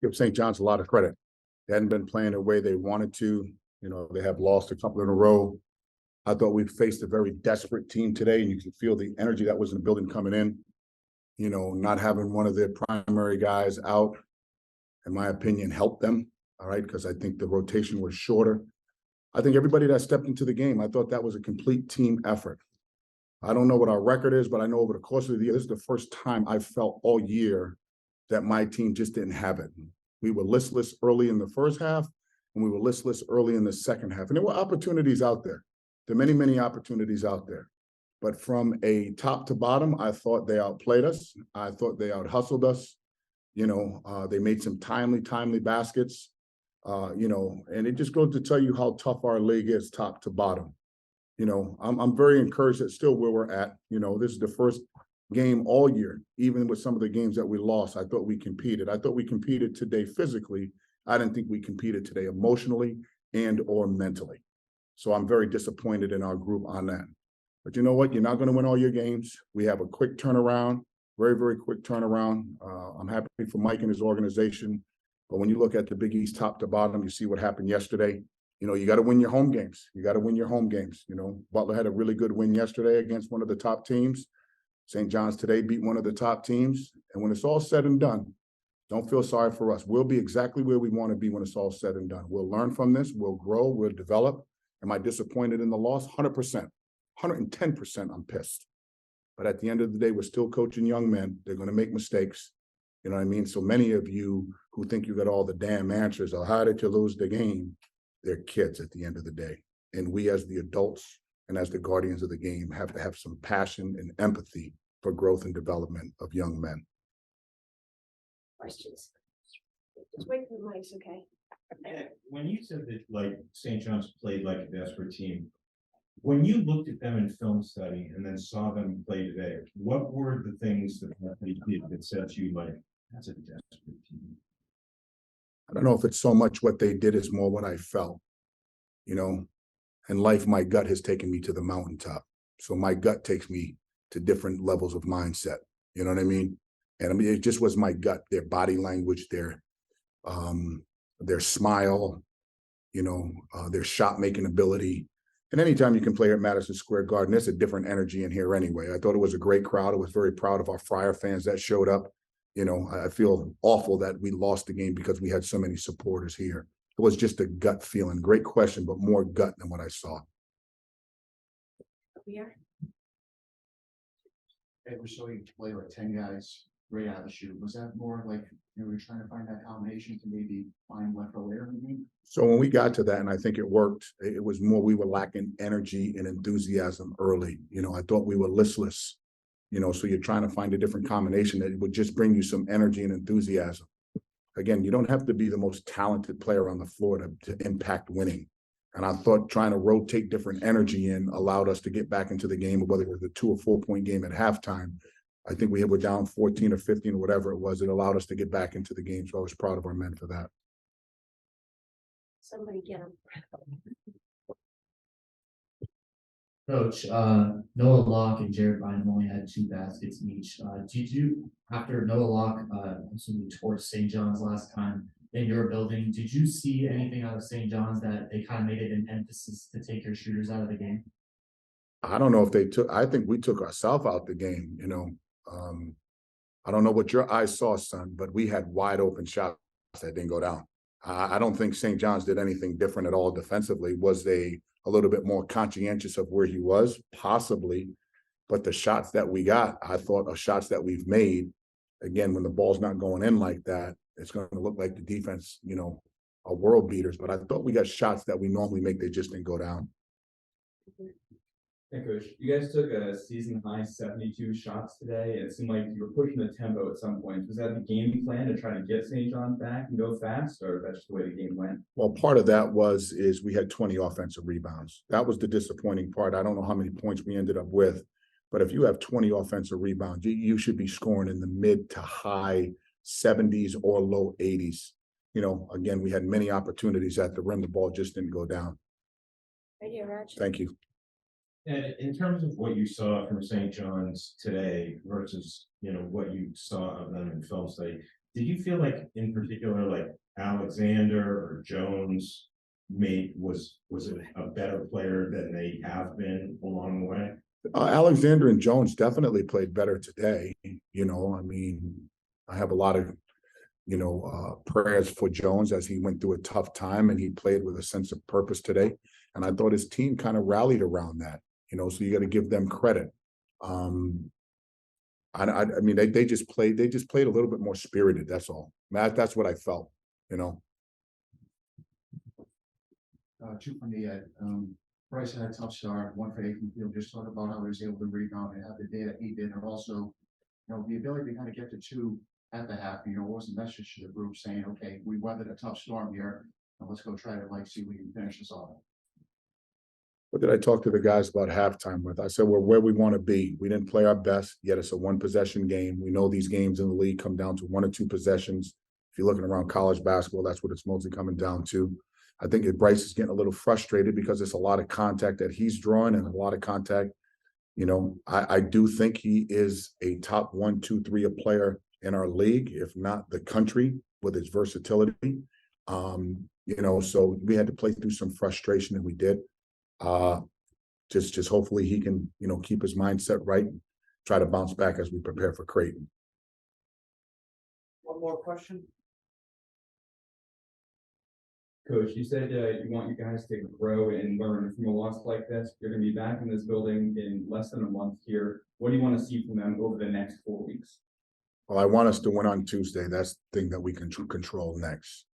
give St. John's a lot of credit. They hadn't been playing the way they wanted to. You know, they have lost a couple in a row. I thought we faced a very desperate team today, and you can feel the energy that was in the building coming in. You know, not having one of their primary guys out, in my opinion, helped them, all right, because I think the rotation was shorter. I think everybody that stepped into the game, I thought that was a complete team effort. I don't know what our record is, but I know over the course of the year, this is the first time I felt all year that my team just didn't have it. We were listless early in the first half, and we were listless early in the second half. And there were opportunities out there. There are many, many opportunities out there. But from a top to bottom, I thought they outplayed us. I thought they out-hustled us. You know, they made some timely baskets. You know, and it just goes to tell you how tough our league is top to bottom. You know, I'm very encouraged that still where we're at. You know, this is the first game all year, even with some of the games that we lost. I thought we competed. I thought we competed today physically. I didn't think we competed today emotionally and or mentally. So I'm very disappointed in our group on that. But you know what? You're not going to win all your games. We have a quick turnaround, very, very quick turnaround. I'm happy for Mike and his organization. But when you look at the Big East top to bottom, you see what happened yesterday. You know, you got to win your home games. You got to win your home games. You know, Butler had a really good win yesterday against one of the top teams. St. John's today beat one of the top teams. And when it's all said and done, don't feel sorry for us. We'll be exactly where we want to be when it's all said and done. We'll learn from this. We'll grow. We'll develop. Am I disappointed in the loss? 100%. 110% I'm pissed. But at the end of the day, we're still coaching young men. They're going to make mistakes. You know what I mean? So many of you who think you got all the damn answers or how did you lose the game, they're kids at the end of the day. And we as the adults and as the guardians of the game have to have some passion and empathy for growth and development of young men. Questions? Just wait for the mics, okay? Yeah, when you said that like St. John's played like a desperate team, when you looked at them in film study and then saw them play today, what were the things that they did that said to you like, that's a desperate team? I don't know if it's so much what they did, it's more what I felt, you know. In life, my gut has taken me to the mountaintop. So my gut takes me to different levels of mindset. You know what I mean? And I mean, it just was my gut, their body language, their smile, you know, their shot making ability. And anytime you can play at Madison Square Garden, there's a different energy in here anyway. I thought it was a great crowd. I was very proud of our Friar fans that showed up. You know, I feel awful that we lost the game because we had so many supporters here. It was just a gut feeling. Great question, but more gut than what I saw. Here. It was so you play like 10 guys right out of the chute. Was that more like you were trying to find that combination to maybe find left layer? So when we got to that, and I think it worked, it was more we were lacking energy and enthusiasm early. You know, I thought we were listless, you know, so you're trying to find a different combination that would just bring you some energy and enthusiasm. Again, you don't have to be the most talented player on the floor to impact winning. And I thought trying to rotate different energy in allowed us to get back into the game, whether it was a 2 or 4 point game at halftime. I think we were down 14 or 15 or whatever it was. It allowed us to get back into the game. So I was proud of our men for that. Somebody get him. Coach, Noah Locke and Jared Bynum only had 2 baskets each. Did you, after Noah Locke, assuming torched St. John's last time in your building, did you see anything out of St. John's that they kind of made it an emphasis to take your shooters out of the game? I don't know if they took, I think we took ourselves out the game, you know. I don't know what your eyes saw, son, but we had wide open shots that didn't go down. I don't think St. John's did anything different at all defensively. Was they a little bit more conscientious of where he was? Possibly. But the shots that we got, I thought are shots that we've made. Again, when the ball's not going in like that, it's going to look like the defense, you know, are world beaters. But I thought we got shots that we normally make. They just didn't go down. Hey, Coach, you guys took a season high 72 shots today. It seemed like you were pushing the tempo at some point. Was that the game plan to try to get St. John's back and go fast, or that's just the way the game went? Well, part of that is we had 20 offensive rebounds. That was the disappointing part. I don't know how many points we ended up with, but if you have 20 offensive rebounds, you should be scoring in the mid to high 70s or low 80s. You know, again, we had many opportunities at the rim. The ball just didn't go down. Right here, Raj. Thank you. And in terms of what you saw from St. John's today versus, you know, what you saw of them in film study, Did you feel like in particular, like Alexander or Jones was a better player than they have been along the way? Alexander and Jones definitely played better today. You know, I mean, I have a lot of, prayers for Jones as he went through a tough time and he played with a sense of purpose today. And I thought his team kind of rallied around that, so you got to give them credit. I mean, they just played a little bit more spirited. That's all. That's what I felt, Two from the Ed. Bryce had a tough start, one for Aiken Field, just talk about how he was able to rebound and have the day that he did, and also, the ability to kind of get to two at the half, what was the message to the group saying, okay, we weathered a tough storm here, and let's go try to see if we can finish this off. What did I talk to the guys about halftime with? I said, we're where we want to be. We didn't play our best, yet it's a one possession game. We know these games in the league come down to 1 or 2 possessions. If you're looking around college basketball, that's what it's mostly coming down to. I think if Bryce is getting a little frustrated because it's a lot of contact that he's drawing and a lot of contact. I do think he is a top 1, 2, 3 player in our league, if not the country, with his versatility. So we had to play through some frustration, and we did. Just hopefully he can, keep his mindset right and try to bounce back as we prepare for Creighton. One more question. Coach, you said you want you guys to grow and learn from a loss like this. You're going to be back in this building in less than a month here. What do you want to see from them over the next 4 weeks? Well, I want us to win on Tuesday. That's the thing that we can control next.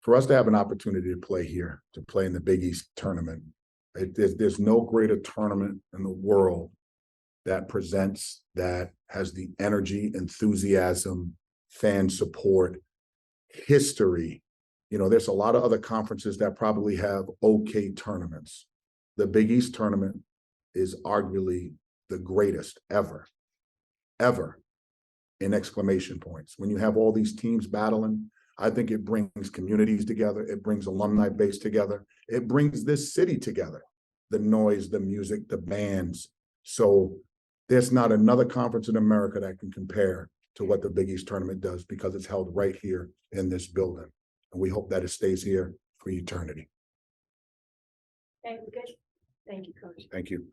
For us to have an opportunity to play here, to play in the Big East tournament, there's no greater tournament in the world that presents, that has the energy, enthusiasm, fan support, history. There's a lot of other conferences that probably have okay tournaments. The Big East tournament is arguably the greatest ever, in exclamation points. When you have all these teams battling, I think it brings communities together. It brings alumni base together. It brings this city together. The noise, the music, the bands. So there's not another conference in America that can compare to what the Big East tournament does, because it's held right here in this building. And we hope that it stays here for eternity. Okay, good. Thank you, Coach. Thank you.